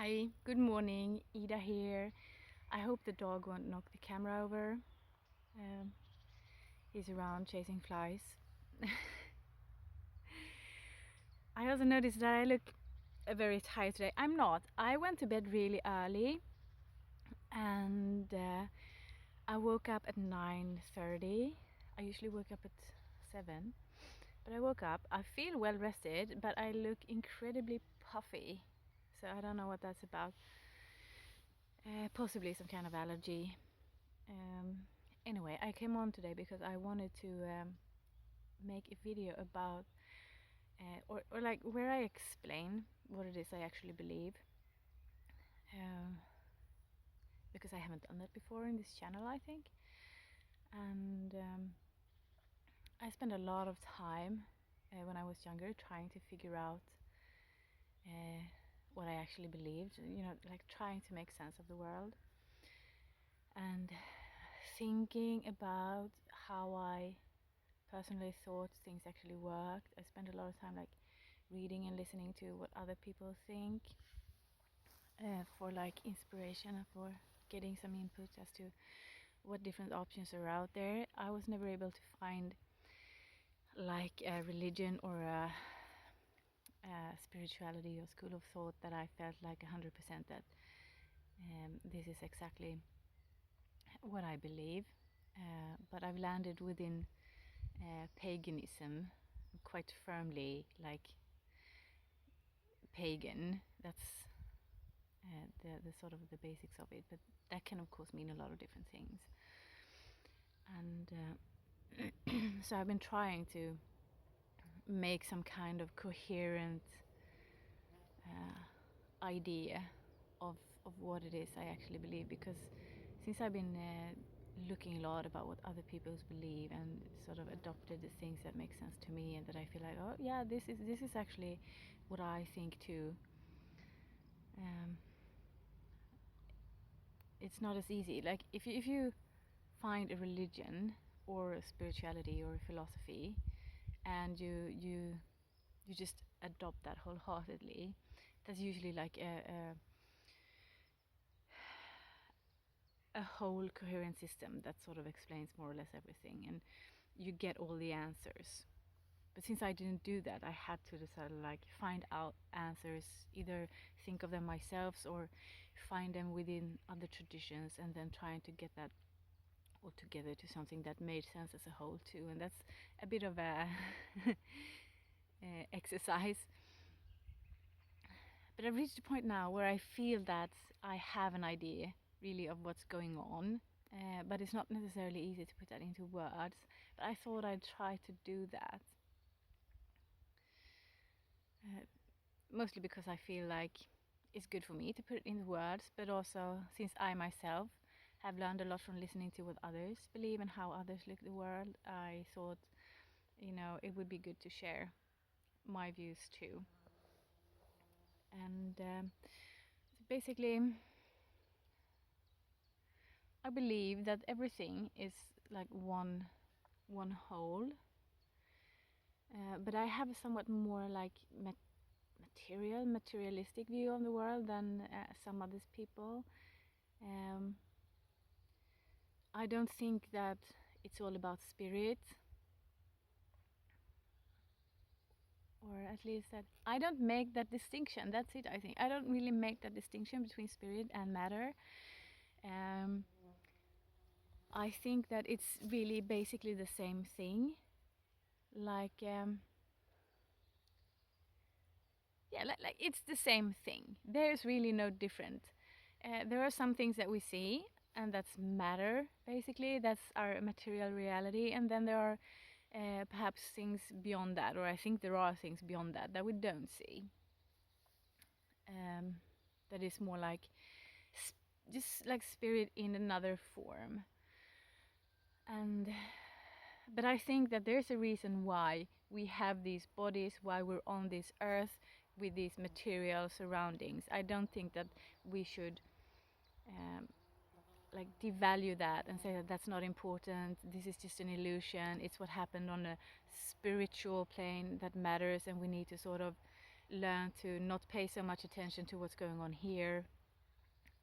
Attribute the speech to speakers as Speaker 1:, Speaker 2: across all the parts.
Speaker 1: Hi, good morning, Ida here. I hope the dog won't knock the camera over. Um, he's around chasing flies. I also noticed that I look very tired today. I'm not. I went to bed really early and I woke up at 9:30. I usually wake up at 7. But I woke up. I feel well rested, but I look incredibly puffy. So I don't know what that's about. Possibly some kind of allergy. Anyway, I came on today because I wanted to make a video about or like where I explain what it is I actually believe, because I haven't done that before in this channel, I think. And I spent a lot of time when I was younger trying to figure out what I actually believed, like trying to make sense of the world and thinking about how I personally thought things actually worked. I spent a lot of time like reading and listening to what other people think for like inspiration and for getting some input as to what different options are out there. I was never able to find like a religion or a spirituality or school of thought that I felt like 100% that this is exactly what I believe. But I've landed within paganism quite firmly, like pagan. That's the sort of the basics of it, but that can of course mean a lot of different things. And so I've been trying to make some kind of coherent idea of what it is I actually believe, because since I've been looking a lot about what other people believe and sort of adopted the things that make sense to me and that I feel like, oh yeah, this is actually what I think too. It's not as easy. Like if you find a religion or a spirituality or a philosophy and you just adopt that wholeheartedly, that's usually like a whole coherent system that sort of explains more or less everything, and you get all the answers. But since I didn't do that, I had to decide, like, find out answers, either think of them myself or find them within other traditions, and then trying to get that all together to something that made sense as a whole too. And that's a bit of a exercise. But I've reached a point now where I feel that I have an idea really of what's going on, but it's not necessarily easy to put that into words. But I thought I'd try to do that. Mostly because I feel like it's good for me to put it into words, but also since I myself have learned a lot from listening to what others believe and how others look at the world, I thought, it would be good to share my views too. And basically, I believe that everything is like one whole, but I have a somewhat more like materialistic view of the world than some other people. I don't think that it's all about spirit, or at least that I don't make that distinction. That's it. I think I don't really make that distinction between spirit and matter. I think that it's really basically the same thing. Like like it's the same thing. There's really no different. There are some things that we see, and that's matter, basically. That's our material reality. And then there are perhaps things beyond that, or I think there are things beyond that that we don't see. That is more like just like spirit in another form. But I think that there's a reason why we have these bodies, why we're on this earth with these material surroundings. I don't think that we should like devalue that and say that that's not important, this is just an illusion, it's what happened on a spiritual plane that matters, and we need to sort of learn to not pay so much attention to what's going on here,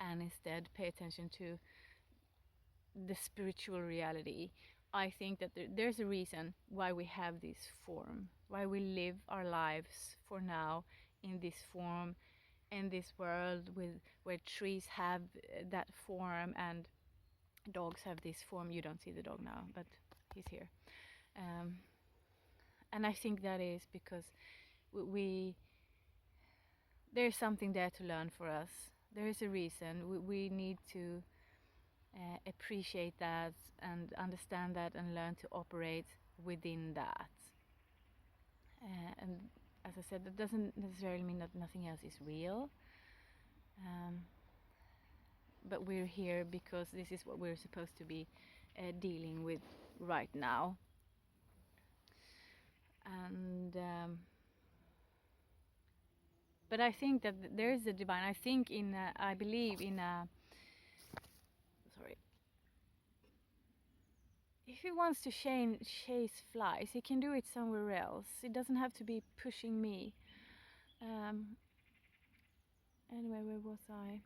Speaker 1: and instead pay attention to the spiritual reality. I think that there's a reason why we have this form, why we live our lives for now in this form, in this world with where trees have that form and dogs have this form. You don't see the dog now, but he's here. And I think that is because we there's something there to learn for us. There is a reason. We need to appreciate that and understand that and learn to operate within that. And as I said, that doesn't necessarily mean that nothing else is real. But we're here because this is what we're supposed to be dealing with right now. And but I think that there is a divine. I believe in a. Sorry. If he wants to chase flies, he can do it somewhere else. It doesn't have to be pushing me. Anyway, where was I?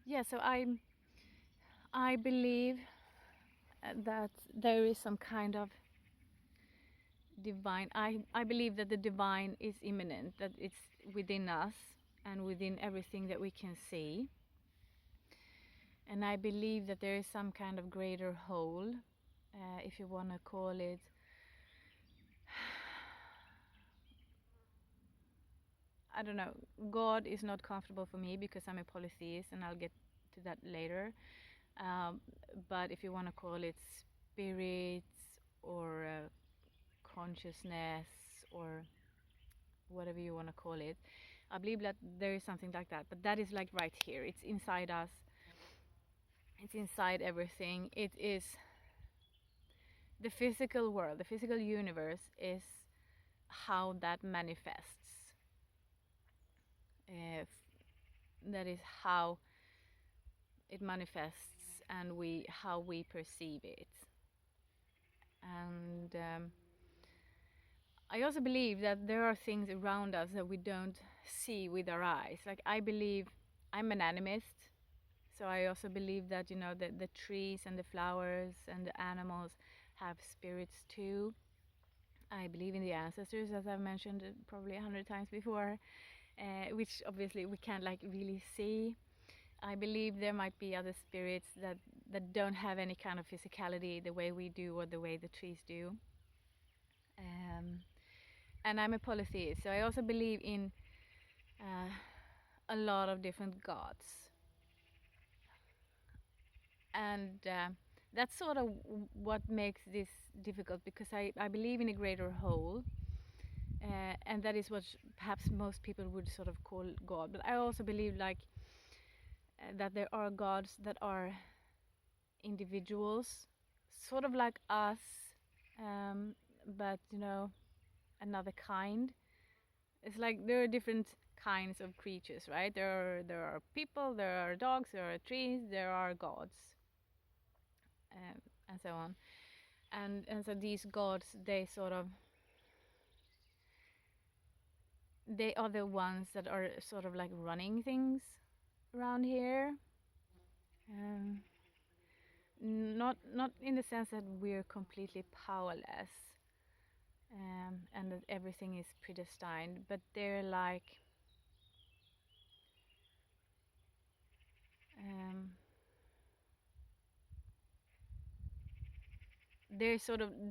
Speaker 1: Yeah, so I believe that there is some kind of divine. I believe that the divine is imminent, that it's within us and within everything that we can see. And I believe that there is some kind of greater whole, if you want to call it. I don't know. God is not comfortable for me because I'm a polytheist, and I'll get to that later. But if you want to call it spirits or consciousness or whatever you want to call it, I believe that there is something like that. But that is like right here. It's inside us. It's inside everything. It is the physical world, the physical universe is how that manifests. That is how it manifests and how we perceive it. And I also believe that there are things around us that we don't see with our eyes. Like I believe, I'm an animist, so I also believe that, the trees and the flowers and the animals have spirits too. I believe in the ancestors, as I've mentioned probably 100 times before, which obviously we can't really see. I believe there might be other spirits that don't have any kind of physicality the way we do or the way the trees do. And I'm a polytheist, so I also believe in a lot of different gods. And that's sort of what makes this difficult, because I believe in a greater whole. And that is what perhaps most people would sort of call God. But I also believe that there are gods that are individuals, sort of like us, but another kind. It's like there are different kinds of creatures, right? There are people, there are dogs, there are trees, there are gods, and so on. And so these gods, they are the ones that are sort of like running things around here. Not in the sense that we're completely powerless, and that everything is predestined, but they're like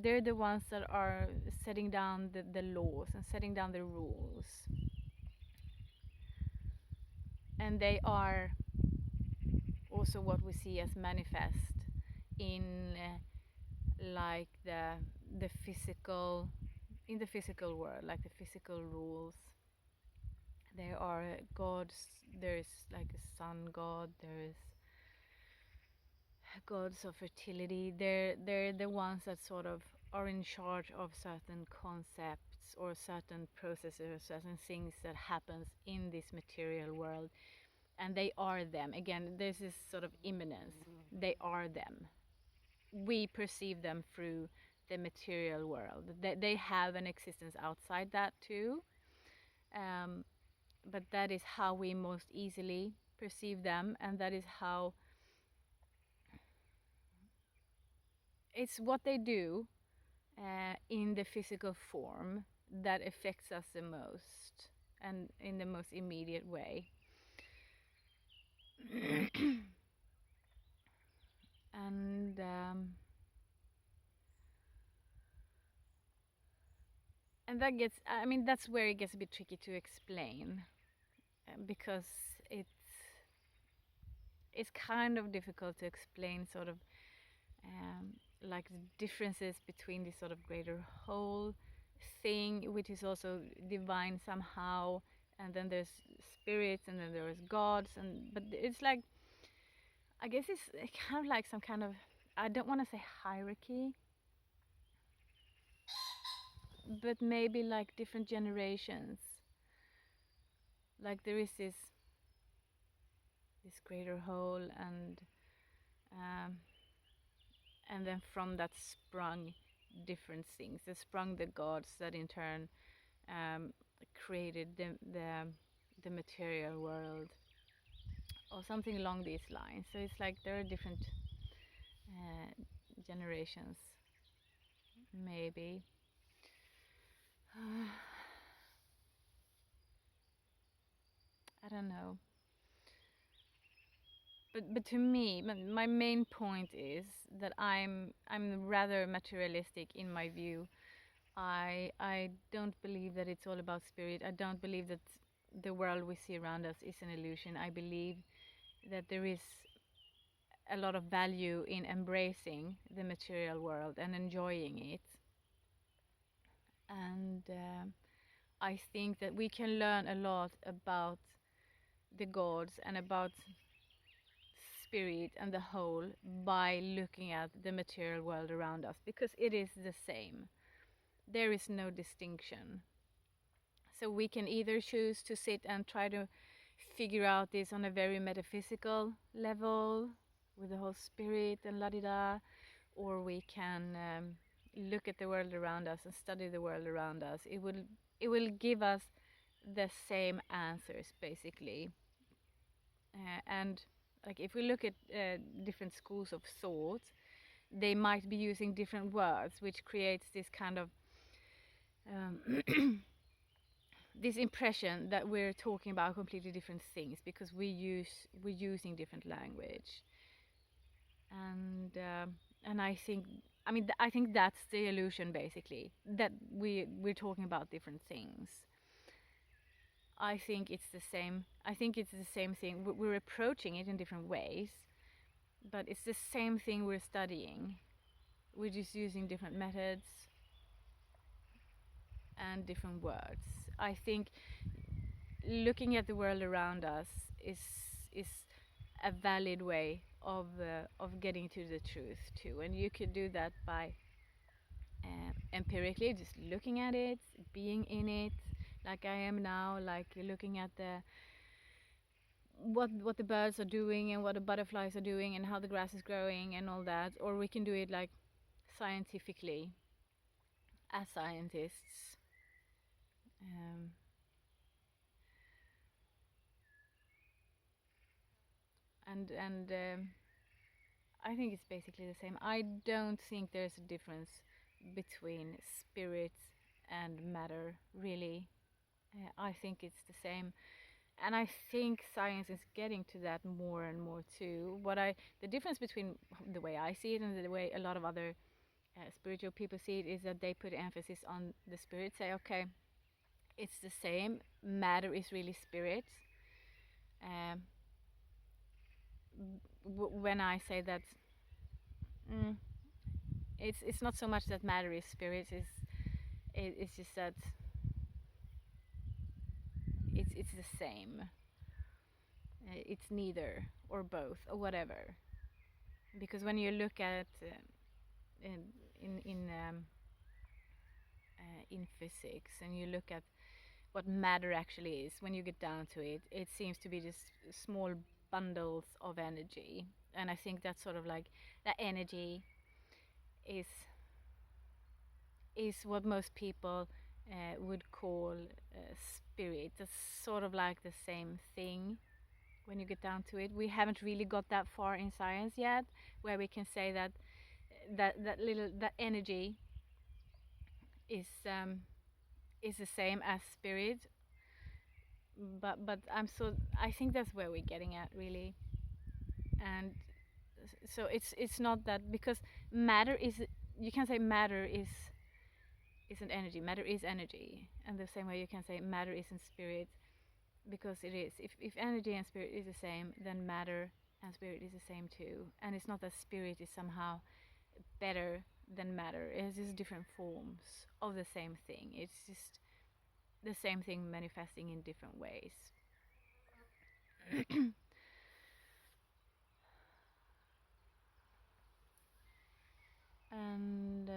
Speaker 1: they're the ones that are setting down the laws and setting down the rules, and they are also what we see as manifest in like the physical, in the physical world, like the physical rules. There are gods. There is like a sun god. There is gods of fertility. They're the ones that sort of are in charge of certain concepts or certain processes or certain things that happens in this material world, and they are them. Again, this is sort of imminence. They are them. We perceive them through the material world. They have an existence outside that too, um, but that is how we most easily perceive them, and that is how it's what they do in the physical form that affects us the most and in the most immediate way. and and that gets, I mean, that's where it gets a bit tricky to explain, because it's kind of difficult to explain sort of like the differences between this sort of greater whole thing, which is also divine somehow, and then there's spirits, and then there's gods, and but it's like, I guess it's kind of like some kind of, I don't want to say hierarchy, but maybe like different generations. Like there is this greater whole, um, and then from that sprung different things. That sprung the gods that in turn created the material world, or something along these lines. So it's like there are different generations, maybe. I don't know. But to me, my main point is that I'm rather materialistic in my view. I don't believe that it's all about spirit. I don't believe that the world we see around us is an illusion. I believe that there is a lot of value in embracing the material world and enjoying it. And I think that we can learn a lot about the gods and about spirit and the whole by looking at the material world around us, because it is the same. There is no distinction. So we can either choose to sit and try to figure out this on a very metaphysical level with the whole spirit and la di da, or we can look at the world around us and study the world around us. It will give us the same answers basically. And like if we look at different schools of thought, they might be using different words, which creates this kind of this impression that we're talking about completely different things because we're using different language. And I think, I mean, I think that's the illusion basically, that we're talking about different things. I think it's the same. I think it's the same thing. We're approaching it in different ways, but it's the same thing we're studying. We're just using different methods and different words. I think looking at the world around us is a valid way of getting to the truth too, and you could do that by empirically just looking at it, being in it, like I am now, like looking at what the birds are doing and what the butterflies are doing and how the grass is growing and all that. Or we can do it like scientifically as scientists. And I think it's basically the same. I don't think there's a difference between spirit and matter, really. I think it's the same. And I think science is getting to that more and more too. The difference between the way I see it and the way a lot of other spiritual people see it is that they put emphasis on the spirit, say, okay, it's the same. Matter is really spirit. When I say that, it's not so much that matter is spirit. It's just that it's the same. It's neither or both or whatever. Because when you look at in physics and you look at what matter actually is, when you get down to it, it seems to be just small bundles of energy. And I think that's sort of like that energy is is what most people would call spirit. It's sort of like the same thing when you get down to it. We haven't really got that far in science yet, where we can say that that energy is the same as spirit. But I think that's where we're getting at, really. And so it's not that, because matter is, you can say matter isn't energy. Matter is energy, and the same way you can say matter isn't spirit, because it is. If energy and spirit is the same, then matter and spirit is the same too. And it's not that spirit is somehow better than matter. It's just different forms of the same thing. It's just the same thing manifesting in different ways. and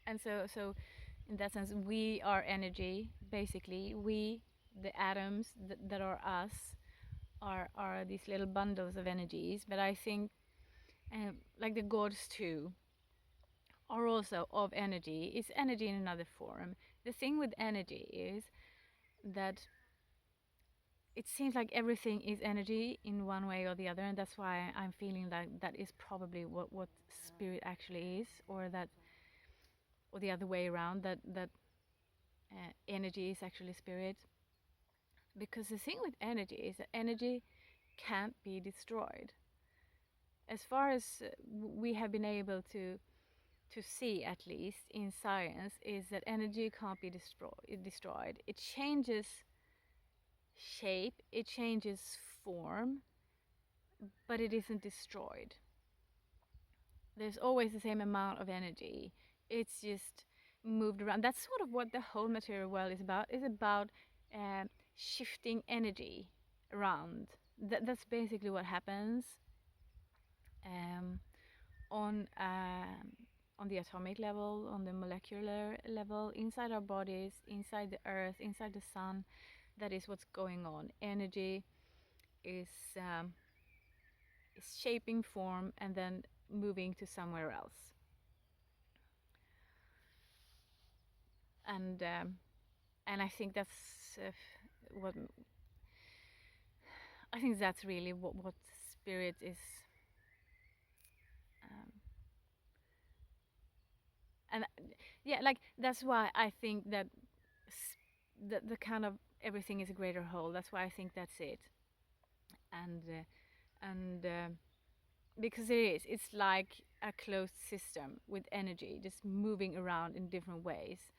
Speaker 1: and so in that sense, we are energy. Basically, we, the atoms that are us, are these little bundles of energies. But I think, like the gods too, are also of energy. It's energy in another form. The thing with energy is that it seems like everything is energy in one way or the other, and that's why I'm feeling like that is probably what spirit actually is, or that, or the other way around, that energy is actually spirit. Because the thing with energy is that energy can't be destroyed. As far as we have been able to see, at least in science, is that energy can't be destroyed. It changes shape, it changes form, but it isn't destroyed. There's always the same amount of energy. It's just moved around. That's sort of what the whole material world is about. It's about shifting energy around. That's basically what happens on the atomic level, on the molecular level, inside our bodies, inside the earth, inside the sun. That is what's going on. Energy is shaping form and then moving to somewhere else. And I think that's what I think that's really what spirit is. And yeah, like that's why I think that the kind of everything is a greater whole. That's why I think that's it. And because it is, it's like a closed system with energy just moving around in different ways.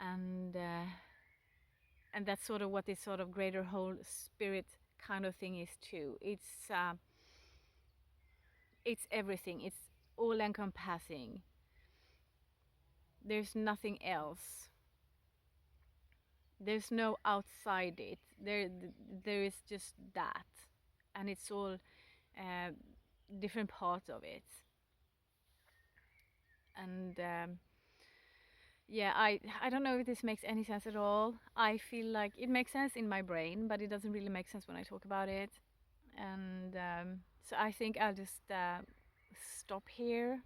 Speaker 1: And that's sort of what this sort of greater whole spirit kind of thing is too. It's everything. It's all-encompassing. There's nothing else. There's no outside it. There is just that, and it's all different parts of it. And yeah, I don't know if this makes any sense at all. I feel like it makes sense in my brain, but it doesn't really make sense when I talk about it. And so I think I'll just stop here,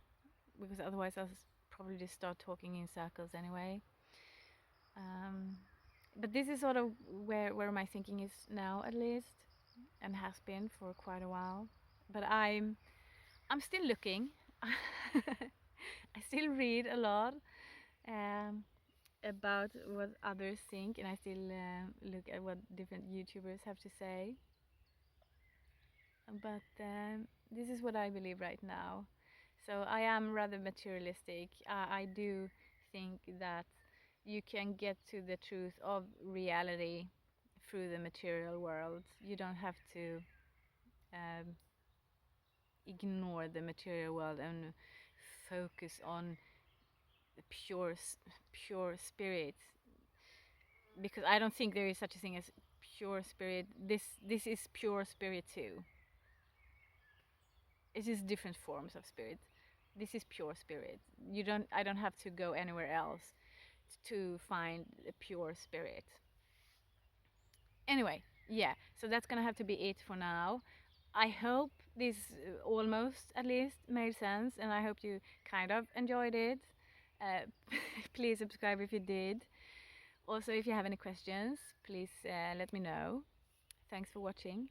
Speaker 1: because otherwise I'll probably just start talking in circles anyway. But this is sort of where my thinking is now, at least, and has been for quite a while. But I'm still looking. I still read a lot about what others think, and I still look at what different YouTubers have to say. But this is what I believe right now. So I am rather materialistic. I do think that you can get to the truth of reality through the material world. You don't have to ignore the material world and focus on the pure spirit, because I don't think there is such a thing as pure spirit. This is pure spirit too. It's just different forms of spirit. This is pure spirit. I don't have to go anywhere else to find a pure spirit. Anyway, yeah, so that's gonna have to be it for now. I hope this almost at least made sense, and I hope you kind of enjoyed it. Please subscribe if you did. Also, if you have any questions, please let me know. Thanks for watching.